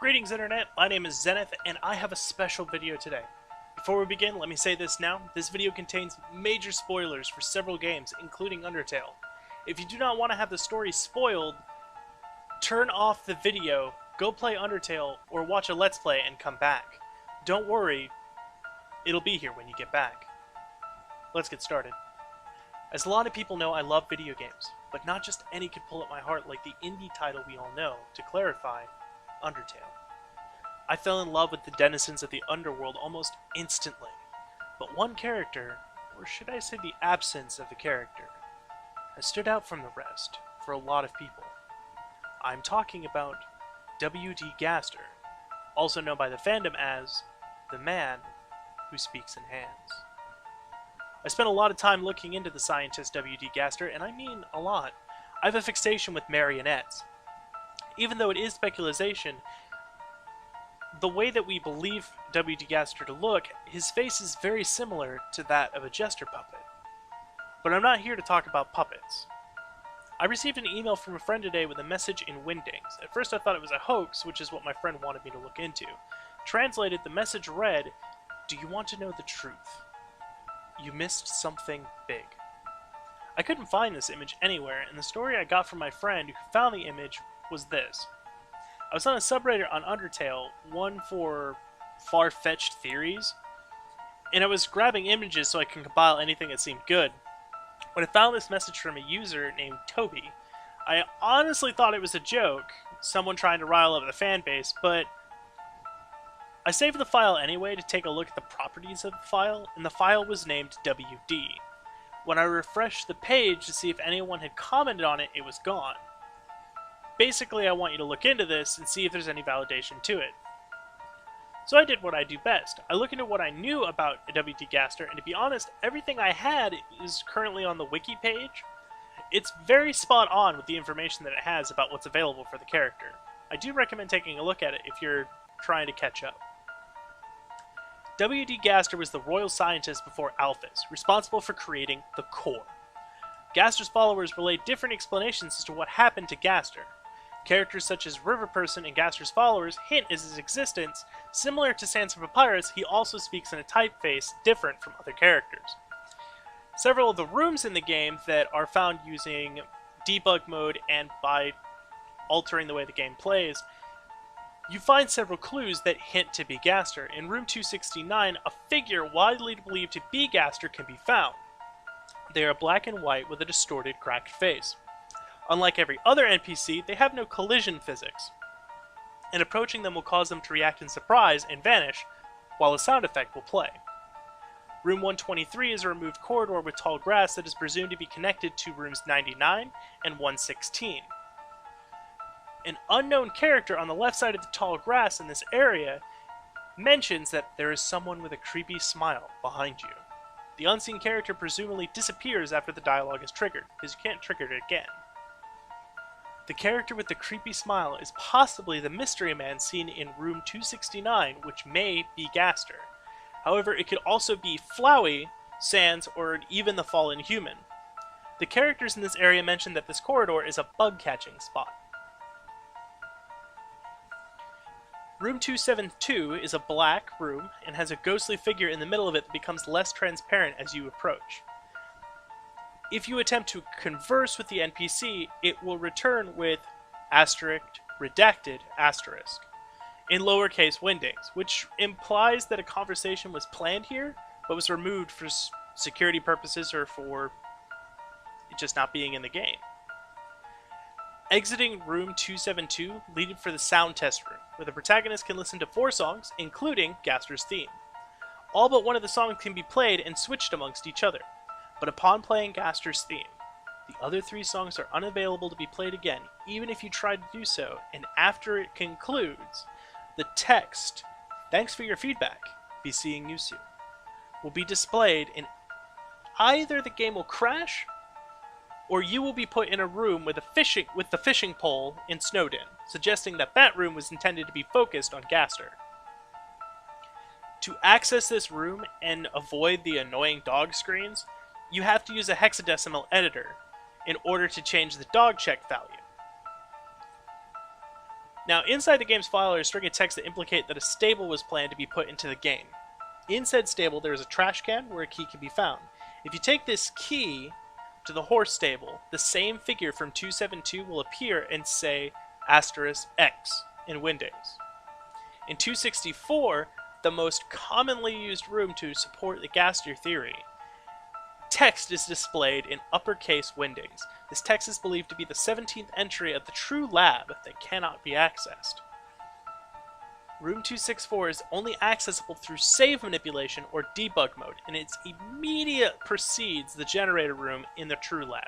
Greetings Internet, my name is Zenith and I have a special video today. Before we begin, let me say this now, this video contains major spoilers for several games, including Undertale. If you do not want to have the story spoiled, turn off the video, go play Undertale, or watch a Let's Play and come back. Don't worry, it'll be here when you get back. Let's get started. As a lot of people know, I love video games, but not just any could pull at my heart like the indie title we all know. To clarify, Undertale. I fell in love with the denizens of the underworld almost instantly, but one character, or should I say the absence of the character, has stood out from the rest for a lot of people. I'm talking about W.D. Gaster, also known by the fandom as the man who speaks in hands. I spent a lot of time looking into the scientist W.D. Gaster, and I mean a lot. I have a fixation with marionettes. Even though it is speculation, the way that we believe W.D. Gaster to look, his face is very similar to that of a jester puppet. But I'm not here to talk about puppets. I received an email from a friend today with a message in Wingdings. At first I thought it was a hoax, which is what my friend wanted me to look into. Translated, the message read, "Do you want to know the truth? You missed something big." I couldn't find this image anywhere, and the story I got from my friend who found the image was this. I was on a subreddit on Undertale, one for far-fetched theories, and I was grabbing images so I can compile anything that seemed good. When I found this message from a user named Toby, I honestly thought it was a joke, someone trying to rile up the fanbase, but I saved the file anyway to take a look at the properties of the file, and the file was named WD. When I refreshed the page to see if anyone had commented on it, it was gone. Basically, I want you to look into this and see if there's any validation to it. So I did what I do best. I looked into what I knew about W.D. Gaster, and to be honest, everything I had is currently on the wiki page. It's very spot on with the information that it has about what's available for the character. I do recommend taking a look at it if you're trying to catch up. W.D. Gaster was the royal scientist before Alphys, responsible for creating the core. Gaster's followers relayed different explanations as to what happened to Gaster. Characters such as River Person and Gaster's followers hint at his existence. Similar to Sans Papyrus, he also speaks in a typeface different from other characters. Several of the rooms in the game that are found using debug mode and by altering the way the game plays, you find several clues that hint to be Gaster. In room 269, a figure widely believed to be Gaster can be found. They are black and white with a distorted, cracked face. Unlike every other NPC, they have no collision physics, and approaching them will cause them to react in surprise and vanish, while a sound effect will play. Room 123 is a removed corridor with tall grass that is presumed to be connected to rooms 99 and 116. An unknown character on the left side of the tall grass in this area mentions that there is someone with a creepy smile behind you. The unseen character presumably disappears after the dialogue is triggered, because you can't trigger it again. The character with the creepy smile is possibly the mystery man seen in room 269, which may be Gaster. However, it could also be Flowey, Sans, or even the fallen human. The characters in this area mention that this corridor is a bug-catching spot. Room 272 is a black room and has a ghostly figure in the middle of it that becomes less transparent as you approach. If you attempt to converse with the NPC, it will return with asterisk redacted asterisk in lowercase Wingdings, which implies that a conversation was planned here, but was removed for security purposes or for it just not being in the game. Exiting room 272 leaded for the sound test room, where the protagonist can listen to 4 songs, including Gaster's theme. All but one of the songs can be played and switched amongst each other, but upon playing Gaster's theme, the other 3 songs are unavailable to be played again, even if you try to do so, and after it concludes, the text, "Thanks for your feedback, be seeing you soon," will be displayed, and either the game will crash, or you will be put in a room with the fishing pole in Snowden, suggesting that that room was intended to be focused on Gaster. To access this room and avoid the annoying dog screens, you have to use a hexadecimal editor in order to change the dog check value. Now, inside the game's file are a string of texts that implicate that a stable was planned to be put into the game. In said stable, there is a trash can where a key can be found. If you take this key to the horse stable, the same figure from 272 will appear and say *X in Windows. In 264, the most commonly used room to support the Gaster theory, text is displayed in uppercase Windings. This text is believed to be the 17th entry of the true lab that cannot be accessed. Room 264 is only accessible through save manipulation or debug mode, and it immediately precedes the generator room in the true lab.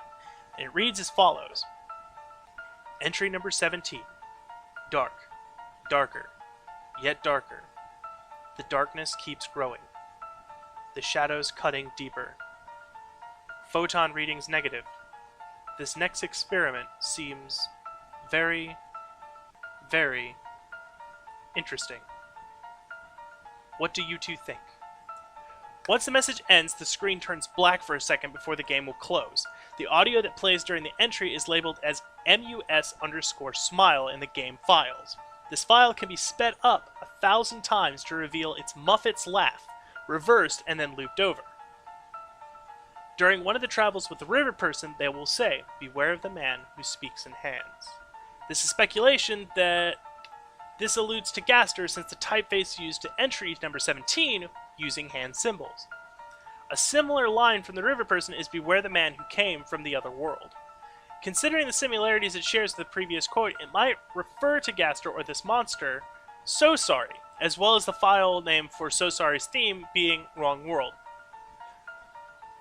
And it reads as follows. Entry number 17. Dark. Darker. Yet darker. The darkness keeps growing. The shadows cutting deeper. Photon readings negative. This next experiment seems very, very interesting. What do you two think? Once the message ends, the screen turns black for a second before the game will close. The audio that plays during the entry is labeled as mus_smile in the game files. This file can be sped up 1,000 times to reveal its Muffet's laugh, reversed and then looped over. During one of the travels with the river person, they will say, "Beware of the man who speaks in hands." This is speculation that this alludes to Gaster, since the typeface used to entry number 17 using hand symbols. A similar line from the river person is "Beware the man who came from the other world." Considering the similarities it shares with the previous quote, it might refer to Gaster or this monster, So Sorry, as well as the file name for So Sorry's theme being Wrong World.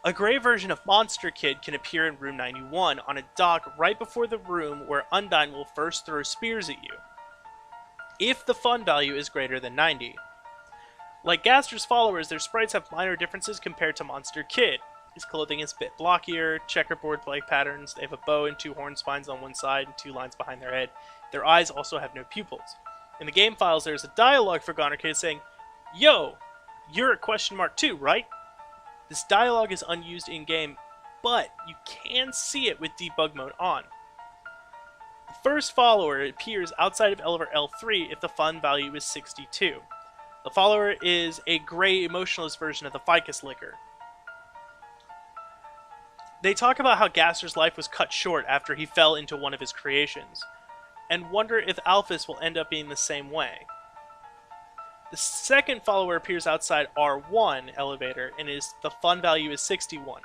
A gray version of Monster Kid can appear in room 91 on a dock right before the room where Undyne will first throw spears at you, if the fun value is greater than 90. Like Gaster's followers, their sprites have minor differences compared to Monster Kid. His clothing is a bit blockier, checkerboard-like patterns, they have a bow and 2 horn spines on one side and 2 lines behind their head. Their eyes also have no pupils. In the game files, there's a dialogue for Goner Kid saying, "Yo, you're a question mark too, right?" This dialogue is unused in-game, but you can see it with debug mode on. The first follower appears outside of elevator L3 if the fun value is 62. The follower is a gray emotionless version of the ficus liquor. They talk about how Gaster's life was cut short after he fell into one of his creations, and wonder if Alphys will end up being the same way. The second follower appears outside R1 elevator, and the fun value is 61.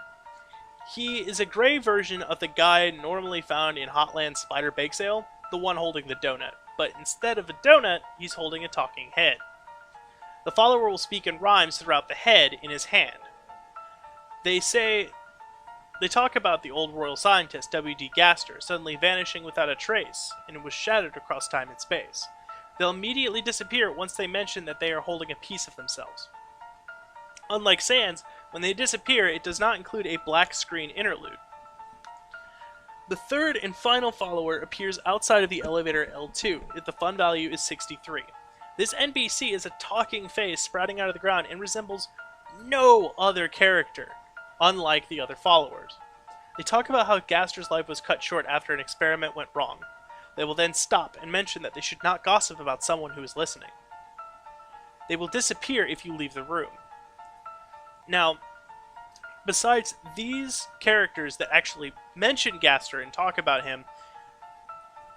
He is a gray version of the guy normally found in Hotland's Spider Bake Sale, the one holding the donut, but instead of a donut, he's holding a talking head. The follower will speak in rhymes throughout the head in his hand. They talk about the old royal scientist, W.D. Gaster, suddenly vanishing without a trace, and was shattered across time and space. They'll immediately disappear once they mention that they are holding a piece of themselves. Unlike Sans, when they disappear, it does not include a black screen interlude. The third and final follower appears outside of the elevator L2, if the fun value is 63. This NPC is a talking face sprouting out of the ground and resembles no other character, unlike the other followers. They talk about how Gaster's life was cut short after an experiment went wrong. They will then stop and mention that they should not gossip about someone who is listening. They will disappear if you leave the room. Now, besides these characters that actually mention Gaster and talk about him,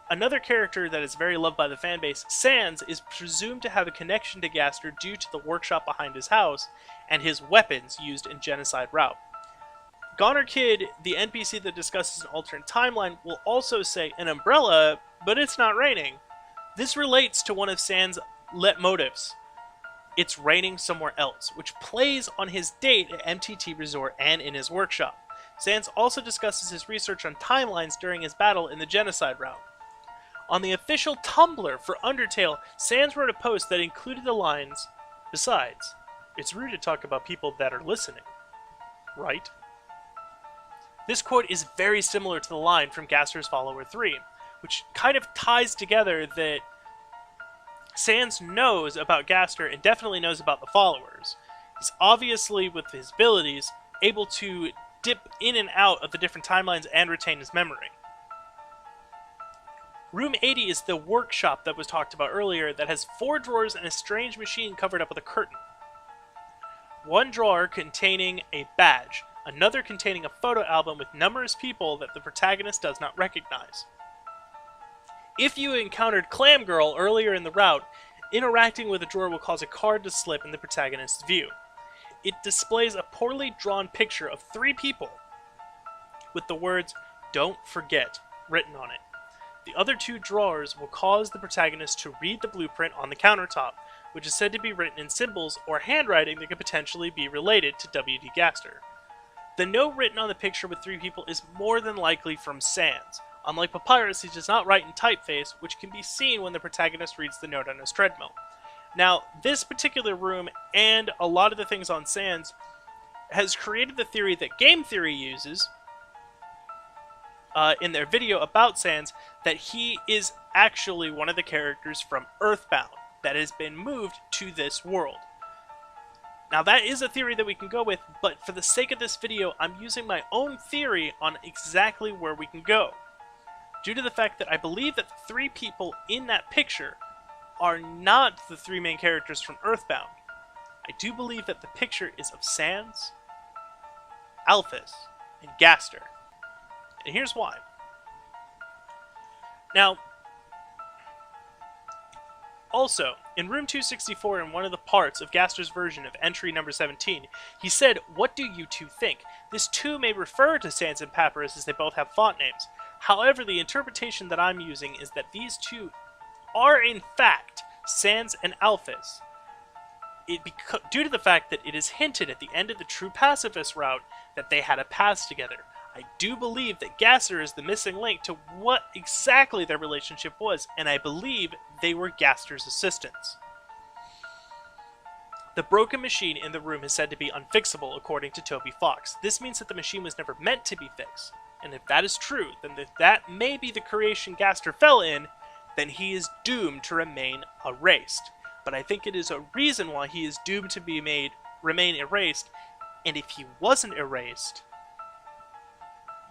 another character that is very loved by the fanbase, Sans, is presumed to have a connection to Gaster due to the workshop behind his house and his weapons used in Genocide Route. Goner Kid, the NPC that discusses an alternate timeline, will also say an umbrella, but it's not raining. This relates to one of Sans' leitmotifs. It's raining somewhere else, which plays on his date at MTT Resort and in his workshop. Sans also discusses his research on timelines during his battle in the Genocide Route. On the official Tumblr for Undertale, Sans wrote a post that included the lines, "Besides, it's rude to talk about people that are listening, right?" This quote is very similar to the line from Gaster's Follower 3, which kind of ties together that Sans knows about Gaster and definitely knows about the followers. He's obviously, with his abilities, able to dip in and out of the different timelines and retain his memory. Room 80 is the workshop that was talked about earlier that has 4 drawers and a strange machine covered up with a curtain. One drawer containing a badge, another containing a photo album with numerous people that the protagonist does not recognize. If you encountered Clam Girl earlier in the route, interacting with a drawer will cause a card to slip in the protagonist's view. It displays a poorly drawn picture of 3 people with the words, "Don't forget," written on it. The other 2 drawers will cause the protagonist to read the blueprint on the countertop, which is said to be written in symbols or handwriting that could potentially be related to W.D. Gaster. The note written on the picture with 3 people is more than likely from Sans. Unlike Papyrus, he does not write in typeface, which can be seen when the protagonist reads the note on his treadmill. Now, this particular room, and a lot of the things on Sans, has created the theory that Game Theory uses in their video about Sans, that he is actually one of the characters from Earthbound that has been moved to this world. Now, that is a theory that we can go with, but for the sake of this video, I'm using my own theory on exactly where we can go, due to the fact that I believe that the 3 people in that picture are not the 3 main characters from Earthbound. I do believe that the picture is of Sans, Alphys, and Gaster. And here's why. Now, also, in room 264, in one of the parts of Gaster's version of entry number 17, he said, "What do you 2 think? This too may refer to Sans and Papyrus as they both have font names. However, the interpretation that I'm using is that these 2 are in fact Sans and Alphys. Due to the fact that it is hinted at the end of the True Pacifist route that they had a past together. I do believe that Gaster is the missing link to what exactly their relationship was, and I believe they were Gaster's assistants. The broken machine in the room is said to be unfixable, according to Toby Fox. This means that the machine was never meant to be fixed. And if that is true, then if that may be the creation Gaster fell in, then he is doomed to remain erased. But I think it is a reason why he is doomed to remain erased, and if he wasn't erased,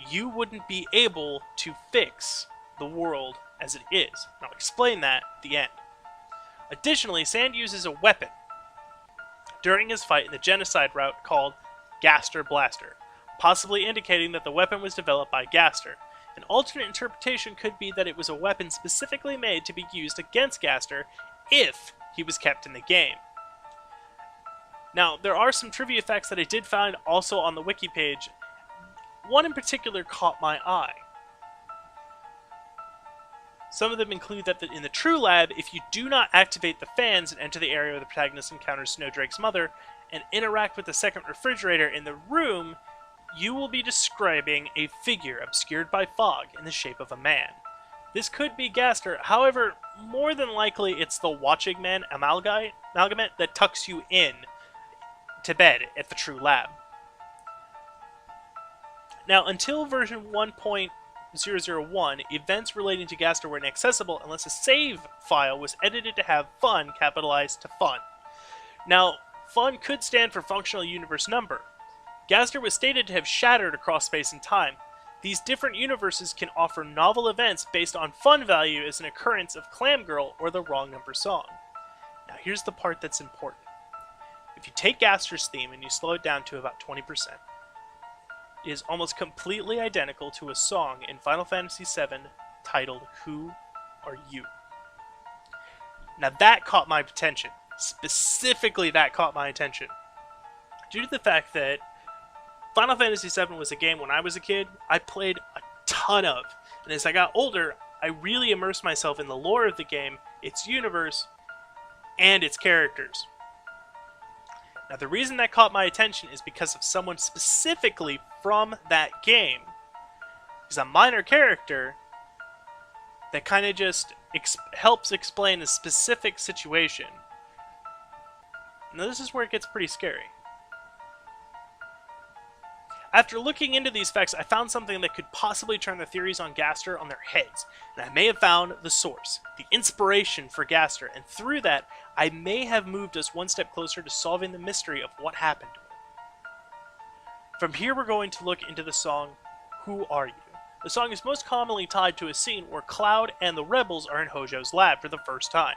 you wouldn't be able to fix the world as it is. And I'll explain that at the end. Additionally, Sand uses a weapon during his fight in the genocide route called Gaster Blaster, possibly indicating that the weapon was developed by Gaster. An alternate interpretation could be that it was a weapon specifically made to be used against Gaster if he was kept in the game. Now, there are some trivia facts that I did find also on the wiki page. One in particular caught my eye. Some of them include that in the True Lab, if you do not activate the fans and enter the area where the protagonist encounters Snowdrake's mother and interact with the second refrigerator in the room, you will be describing a figure obscured by fog in the shape of a man. This could be Gaster, however, more than likely it's the Watching Man amalgamate that tucks you in to bed at the True Lab. Now, until version 1.001, events relating to Gaster were inaccessible unless a save file was edited to have fun capitalized to fun. Now, fun could stand for functional universe number. Gaster was stated to have shattered across space and time. These different universes can offer novel events based on fun value as an occurrence of Clam Girl or the Wrong Number song. Now, here's the part that's important. If you take Gaster's theme and you slow it down to about 20%, it is almost completely identical to a song in Final Fantasy VII titled Who Are You? Now that caught my attention. Specifically, that caught my attention. Due to the fact that Final Fantasy VII was a game when I was a kid, I played a ton of. And as I got older, I really immersed myself in the lore of the game, its universe, and its characters. Now, the reason that caught my attention is because of someone specifically from that game. He's a minor character that kind of just helps explain a specific situation. Now, this is where it gets pretty scary. After looking into these facts, I found something that could possibly turn the theories on Gaster on their heads, and I may have found the source, the inspiration for Gaster, and through that, I may have moved us one step closer to solving the mystery of what happened to him. From here, we're going to look into the song, Who Are You? The song is most commonly tied to a scene where Cloud and the rebels are in Hojo's lab for the first time.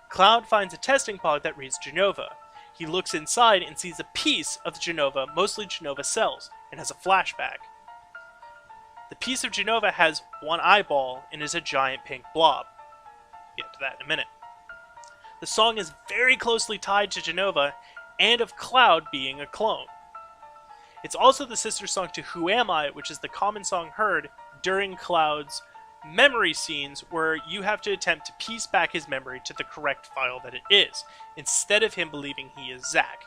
Cloud finds a testing pod that reads Jenova. He looks inside and sees a piece of Jenova, mostly Jenova cells, and has a flashback. The piece of Jenova has one eyeball and is a giant pink blob. Get to that in a minute. The song is very closely tied to Jenova and of Cloud being a clone. It's also the sister song to Who Am I, which is the common song heard during Cloud's memory scenes where you have to attempt to piece back his memory to the correct file that it is, instead of him believing he is Zack.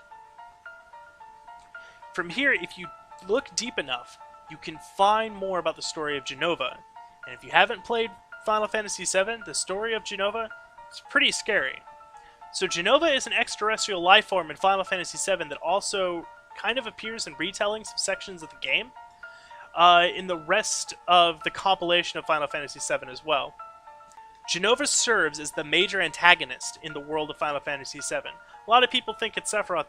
From here, if you look deep enough, you can find more about the story of Jenova. And if you haven't played Final Fantasy VII, the story of Jenova is pretty scary. So Jenova is an extraterrestrial life form in Final Fantasy VII that also kind of appears in retellings of sections of the game. In the rest of the compilation of Final Fantasy VII as well. Jenova serves as the major antagonist in the world of Final Fantasy VII. A lot of people think it's Sephiroth.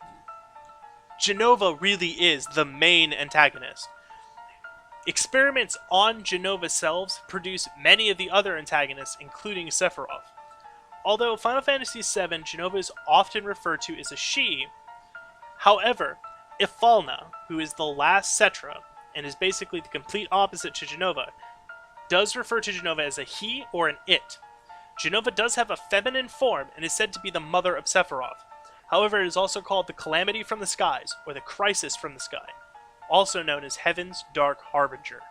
Jenova really is the main antagonist. Experiments on Jenova cells produce many of the other antagonists, including Sephiroth. Although Final Fantasy VII, Jenova is often referred to as a she, however, Ifalna, who is the last Cetra, and is basically the complete opposite to Jenova, does refer to Jenova as a he or an it. Jenova does have a feminine form and is said to be the mother of Sephiroth. However, it is also called the Calamity from the Skies, or the Crisis from the Sky, also known as Heaven's Dark Harbinger.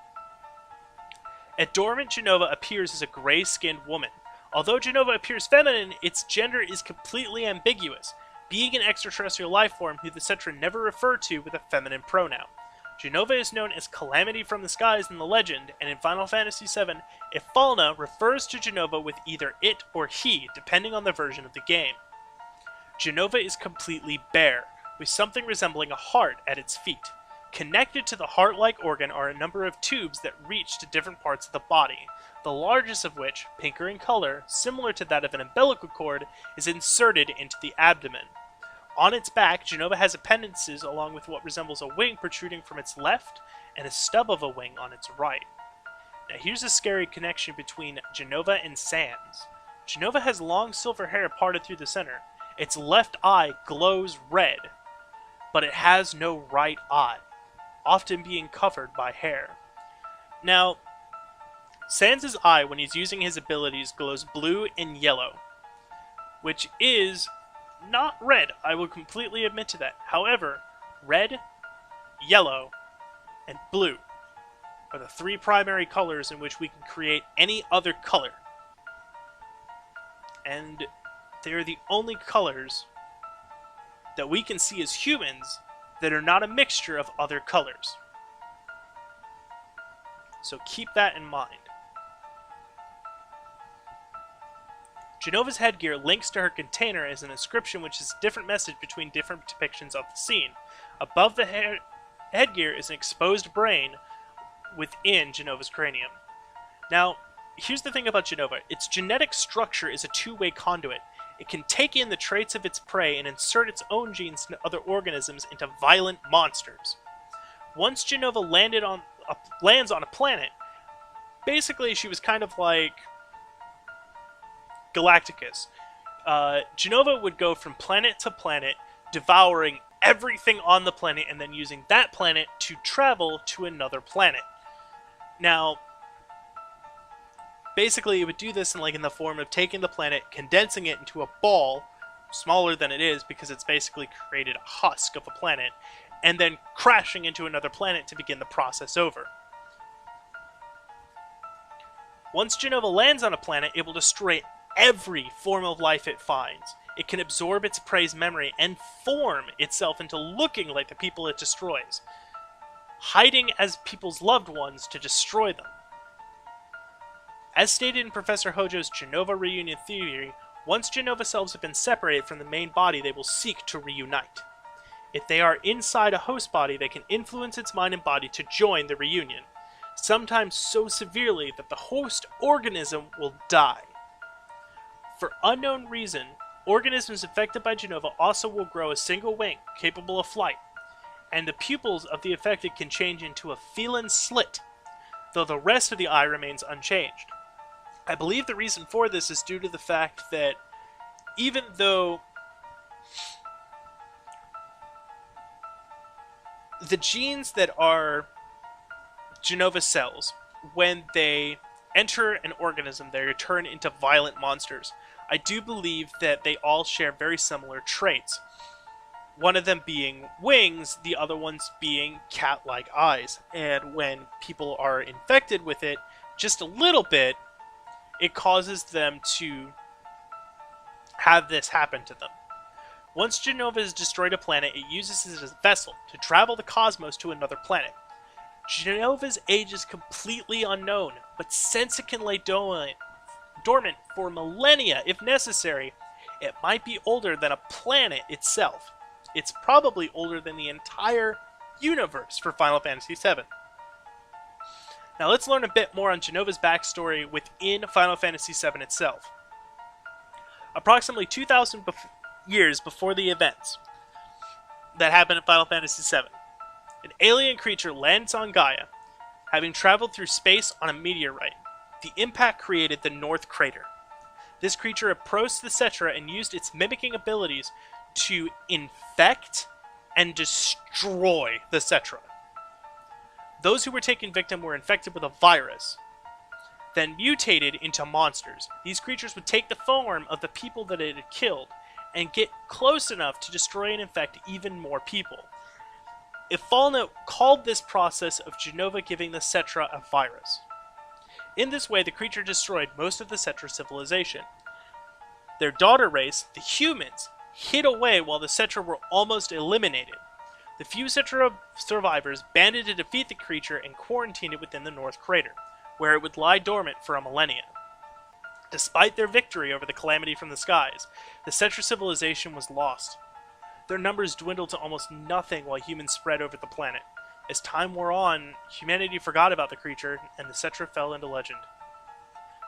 At Dormant, Jenova appears as a gray-skinned woman. Although Jenova appears feminine, its gender is completely ambiguous, being an extraterrestrial life form who the Cetra never refer to with a feminine pronoun. Jenova is known as Calamity from the Skies in the legend, and in Final Fantasy VII, Ifalna refers to Jenova with either it or he, depending on the version of the game. Jenova is completely bare, with something resembling a heart at its feet. Connected to the heart-like organ are a number of tubes that reach to different parts of the body, the largest of which, pinker in color, similar to that of an umbilical cord, is inserted into the abdomen. On its back, Jenova has appendices along with what resembles a wing protruding from its left and a stub of a wing on its right. Now here's a scary connection between Jenova and Sans. Jenova has long silver hair parted through the center. Its left eye glows red, but it has no right eye, often being covered by hair. Now, Sans' eye, when he's using his abilities, glows blue and yellow, which is not red, I will completely admit to that. However, red, yellow, and blue are the three primary colors in which we can create any other color. And they're the only colors that we can see as humans that are not a mixture of other colors. So keep that in mind. Jenova's headgear links to her container as an inscription which is a different message between different depictions of the scene. Above the headgear is an exposed brain within Jenova's cranium. Now, here's the thing about Jenova. Its genetic structure is a two-way conduit. It can take in the traits of its prey and insert its own genes into other organisms into violent monsters. Once Jenova lands on a planet, basically she was kind of like Galacticus. Jenova would go from planet to planet, devouring everything on the planet and then using that planet to travel to another planet. Now, basically it would do this in the form of taking the planet, condensing it into a ball, smaller than it is because it's basically created a husk of a planet, and then crashing into another planet to begin the process over. Once Jenova lands on a planet, it will destroy every form of life it finds. It can absorb its prey's memory and form itself into looking like the people it destroys, hiding as people's loved ones to destroy them. As stated in Professor Hojo's Jenova reunion theory, once Jenova cells have been separated from the main body, they will seek to reunite. If they are inside a host body, they can influence its mind and body to join the reunion, sometimes so severely that the host organism will die. For unknown reason, organisms affected by Jenova also will grow a single wing, capable of flight, and the pupils of the affected can change into a feline slit. though the rest of the eye remains unchanged. I believe the reason for this is due to the fact that even though the genes that are Genova cells, when they enter an organism, they turn into violent monsters. I do believe that they all share very similar traits. One of them being wings, the other ones being cat-like eyes. And when people are infected with it just a little bit, it causes them to have this happen to them. Once Genova has destroyed a planet, it uses it as a vessel to travel the cosmos to another planet. Genova's age is completely unknown, but since it can lay dormant for millennia if necessary, it might be older than a planet itself. It's probably older than the entire universe for Final Fantasy VII. Now let's learn a bit more on Genova's backstory within Final Fantasy VII itself. Approximately 2,000 years before the events that happened in Final Fantasy VII, an alien creature lands on Gaia, having traveled through space on a meteorite. The impact created the North Crater. This creature approached the Cetra and used its mimicking abilities to infect and destroy the Cetra. Those who were taken victim were infected with a virus, then mutated into monsters. These creatures would take the form of the people that it had killed and get close enough to destroy and infect even more people. Ifalna called this process of Genova giving the Cetra a virus. In this way, the creature destroyed most of the Cetra civilization. Their daughter race, the humans, hid away while the Cetra were almost eliminated. The few Cetra survivors banded to defeat the creature and quarantined it within the North Crater, where it would lie dormant for a millennia. Despite their victory over the calamity from the skies, the Cetra civilization was lost. Their numbers dwindled to almost nothing while humans spread over the planet. As time wore on, humanity forgot about the creature, and the Cetra fell into legend.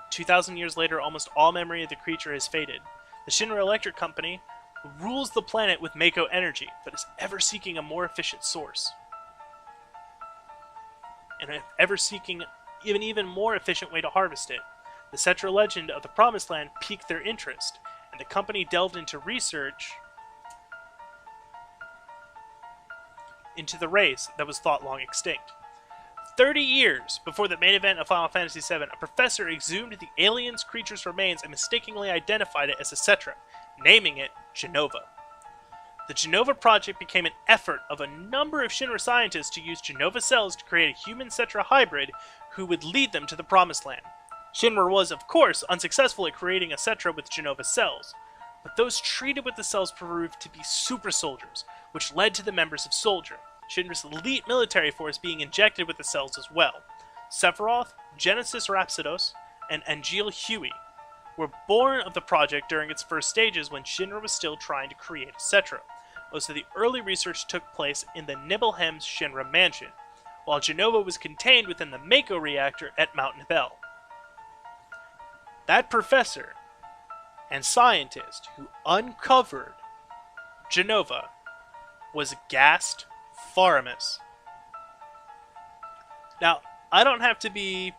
2,000 years later, almost all memory of the creature has faded. The Shinra Electric Company rules the planet with Mako energy, but is ever seeking a more efficient source. And ever seeking an even more efficient way to harvest it. The Cetra legend of the Promised Land piqued their interest, and the company delved into research into the race that was thought long extinct. 30 years before the main event of Final Fantasy VII, a professor exhumed the alien's creature's remains and mistakenly identified it as a Cetra, naming it Genova. The Genova project became an effort of a number of Shinra scientists to use Genova cells to create a human-Cetra hybrid who would lead them to the Promised Land. Shinra was, of course, unsuccessful at creating a Cetra with Genova cells, but those treated with the cells proved to be super soldiers, which led to the members of Soldier, Shinra's elite military force, being injected with the cells as well. Sephiroth, Genesis Rhapsodos, and Angeal Huey were born of the project during its first stages when Shinra was still trying to create a Cetra. Most of the early research took place in the Nibelheim's Shinra mansion, while Genova was contained within the Mako reactor at Mount Nibel. That professor and scientist who uncovered Genova was Gaster. Now, I don't have to be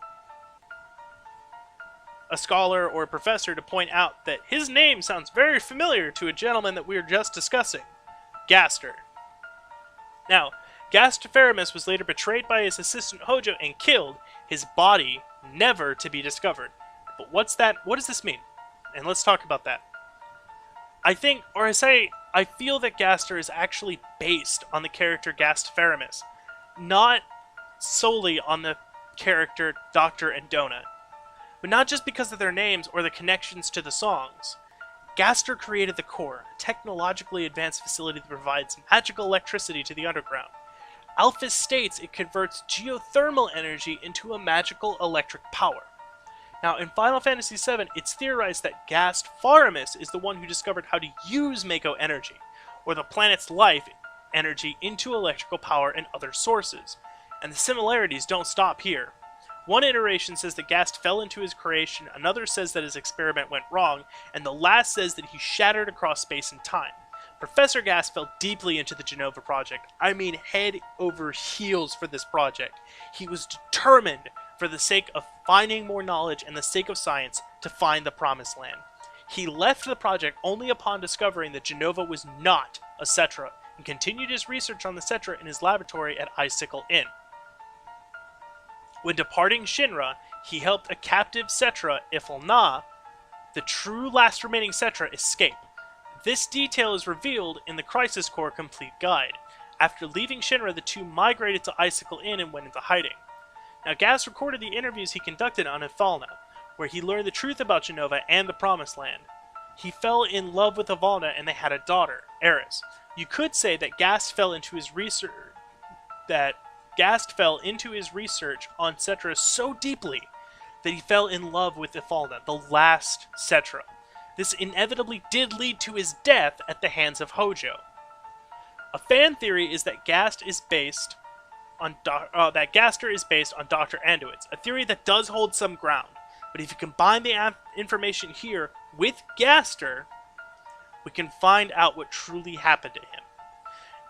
a scholar or a professor to point out that his name sounds very familiar to a gentleman that we were just discussing, Gaster. Now, Gaster was later betrayed by his assistant Hojo and killed, his body never to be discovered. But what does this mean? And let's talk about that. I feel that Gaster is actually based on the character Gastfaramus, not solely on the character Doctor and Donut. But not just because of their names or the connections to the songs. Gaster created the core, a technologically advanced facility that provides magical electricity to the underground. Alphys states it converts geothermal energy into a magical electric power. Now, in Final Fantasy VII, it's theorized that Gastfaramus is the one who discovered how to use Mako energy, or the planet's life energy, into electrical power and other sources. And the similarities don't stop here. One iteration says that Gast fell into his creation, another says that his experiment went wrong, and the last says that he shattered across space and time. Professor Gast fell deeply into the Genova project. I mean, head over heels for this project. He was determined for the sake of finding more knowledge and the sake of science to find the Promised Land. He left the project only upon discovering that Jenova was not a Cetra, and continued his research on the Cetra in his laboratory at Icicle Inn. When departing Shinra, he helped a captive Cetra, Ifilna, the true last remaining Cetra, escape. This detail is revealed in the Crisis Core Complete Guide. After leaving Shinra, the two migrated to Icicle Inn and went into hiding. Now, Gas recorded the interviews he conducted on Ifilna, where he learned the truth about Jenova and the Promised Land. He fell in love with Ifilna and they had a daughter, Eris. You could say that Gast fell into his research on Cetra so deeply that he fell in love with Ifilna, the last Cetra. This inevitably did lead to his death at the hands of Hojo. A fan theory is that Gaster is based on Dr. Anduit's, a theory that does hold some ground. But if you combine the information here with Gaster, we can find out what truly happened to him.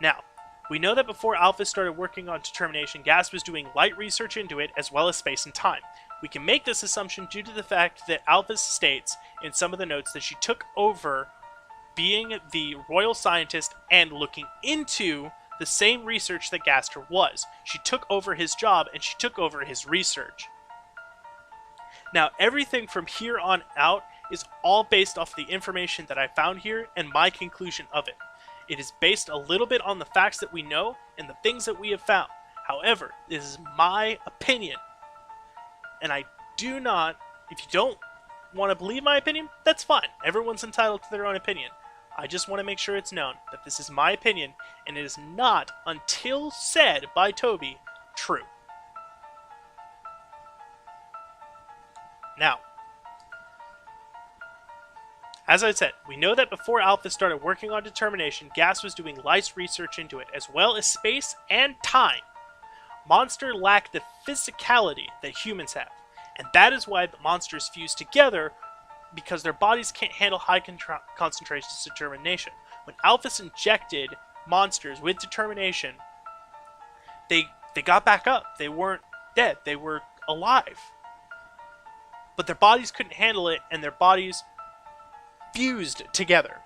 Now, we know that before Alphys started working on Determination, Gaster was doing light research into it as well as space and time. We can make this assumption due to the fact that Alphys states in some of the notes that she took over being the royal scientist and looking into the same research that Gaster was. She took over his job and she took over his research. Now, everything from here on out is all based off the information that I found here and my conclusion of it. It is based a little bit on the facts that we know and the things that we have found. However, this is my opinion. And I do not, if you don't want to believe my opinion, that's fine. Everyone's entitled to their own opinion. I just want to make sure it's known that this is my opinion, and it is not, until said by Toby, true. Now, as I said, we know that before Alphys started working on Determination, Gas was doing light research into it, as well as space and time. Monster lack the physicality that humans have, and that is why the monsters fuse together, because their bodies can't handle high concentrations of Determination. When Alphys injected monsters with Determination, they got back up. They weren't dead. They were alive. But their bodies couldn't handle it, and their bodies fused together.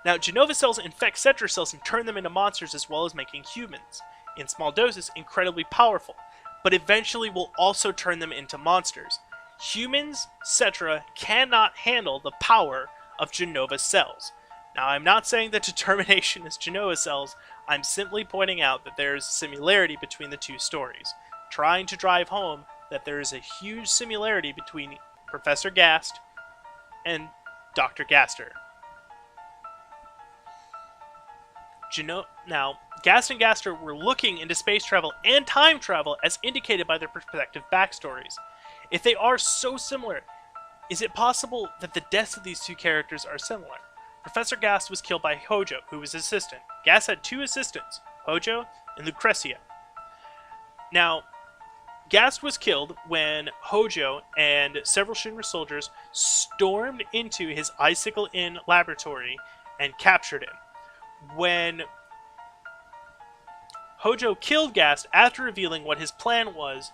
Now, Jenova cells infect Cetra cells and turn them into monsters as well as making humans. In small doses, incredibly powerful, but eventually will also turn them into monsters. Humans, Cetra, cannot handle the power of Jenova cells. Now, I'm not saying that Determination is Jenova cells, I'm simply pointing out that there is a similarity between the two stories, trying to drive home that there is a huge similarity between Professor Gast and Dr. Gaster. Now, Gast and Gaster were looking into space travel and time travel as indicated by their respective backstories. If they are so similar, is it possible that the deaths of these two characters are similar? Professor Gast was killed by Hojo, who was his assistant. Gast had two assistants, Hojo and Lucrecia. Now, Gast was killed when Hojo and several Shinra soldiers stormed into his Icicle Inn laboratory and captured him. When Hojo killed Gast after revealing what his plan was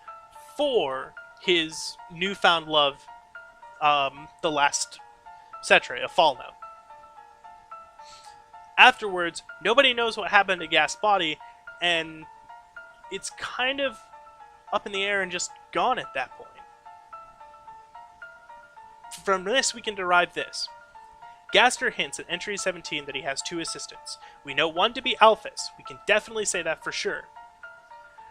for his newfound love, the last Cetra, Ifilna. Afterwards, nobody knows what happened to Gast's body, and it's kind of up in the air and just gone at that point. From this, we can derive this. Gaster hints at Entry 17 that he has two assistants. We know one to be Alphys. We can definitely say that for sure.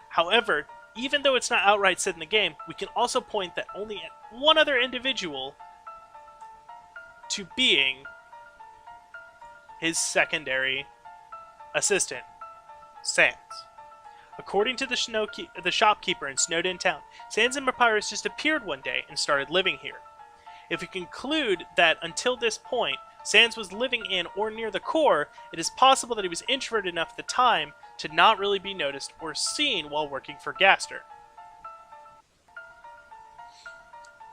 However, even though it's not outright said in the game, we can also point that only one other individual to being his secondary assistant, Sans. According to the shopkeeper in Snowden Town, Sans and Papyrus just appeared one day and started living here. If we conclude that until this point, Sans was living in or near the core, it is possible that he was introverted enough at the time to not really be noticed or seen while working for Gaster.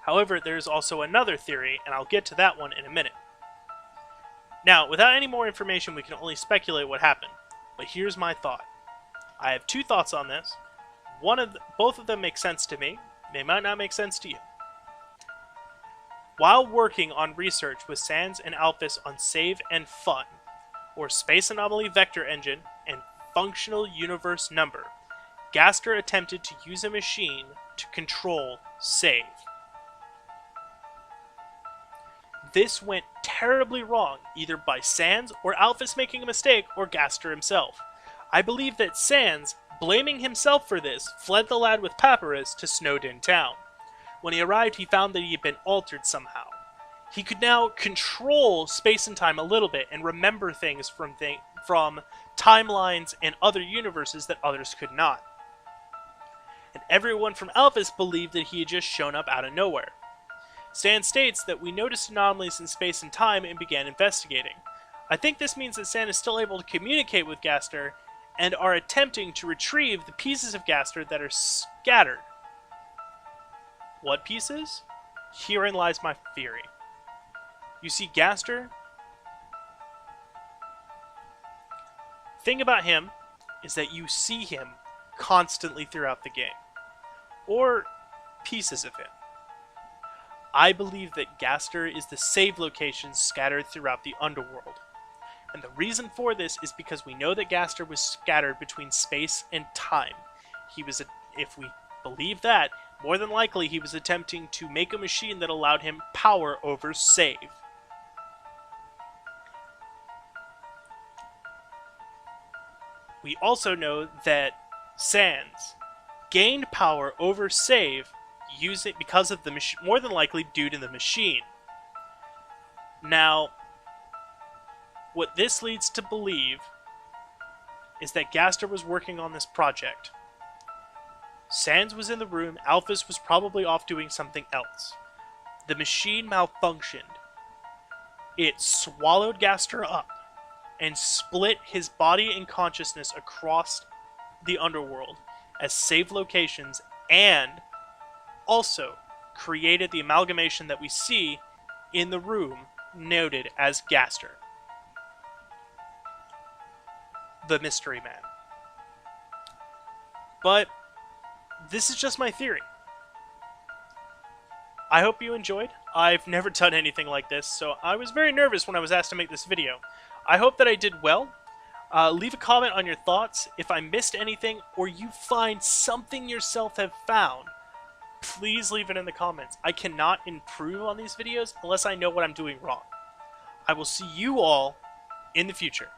However, there is also another theory, and I'll get to that one in a minute. Now, without any more information, we can only speculate what happened. But here's my thought. I have two thoughts on this. Both of them make sense to me. They might not make sense to you. While working on research with Sans and Alphys on Save and Fun, or Space Anomaly Vector Engine and Functional Universe Number, Gaster attempted to use a machine to control Save. This went terribly wrong, either by Sans or Alphys making a mistake, or Gaster himself. I believe that Sans, blaming himself for this, fled the lad with Papyrus to Snowdin Town. When he arrived, he found that he had been altered somehow. He could now control space and time a little bit and remember things from timelines and other universes that others could not. And everyone from Alphys believed that he had just shown up out of nowhere. Stan states that we noticed anomalies in space and time and began investigating. I think this means that Stan is still able to communicate with Gaster and are attempting to retrieve the pieces of Gaster that are scattered. What pieces? Herein lies my theory. You see, Gaster, thing about him is that you see him constantly throughout the game, or pieces of him. I believe that Gaster is the save locations scattered throughout the underworld. And the reason for this is because we know that Gaster was scattered between space and time. If we believe that, more than likely he was attempting to make a machine that allowed him power over save. We also know that Sans gained power over save because of the machine, more than likely due to the machine. Now, what this leads to believe is that Gaster was working on this project. Sans was in the room, Alphys was probably off doing something else. The machine malfunctioned. It swallowed Gaster up and split his body and consciousness across the underworld as save locations, and also created the amalgamation that we see in the room noted as Gaster, the Mystery Man. But this is just my theory. I hope you enjoyed. I've never done anything like this, so I was very nervous when I was asked to make this video. I hope that I did well. Leave a comment on your thoughts. If I missed anything, or you find something yourself have found, please leave it in the comments. I cannot improve on these videos unless I know what I'm doing wrong. I will see you all in the future.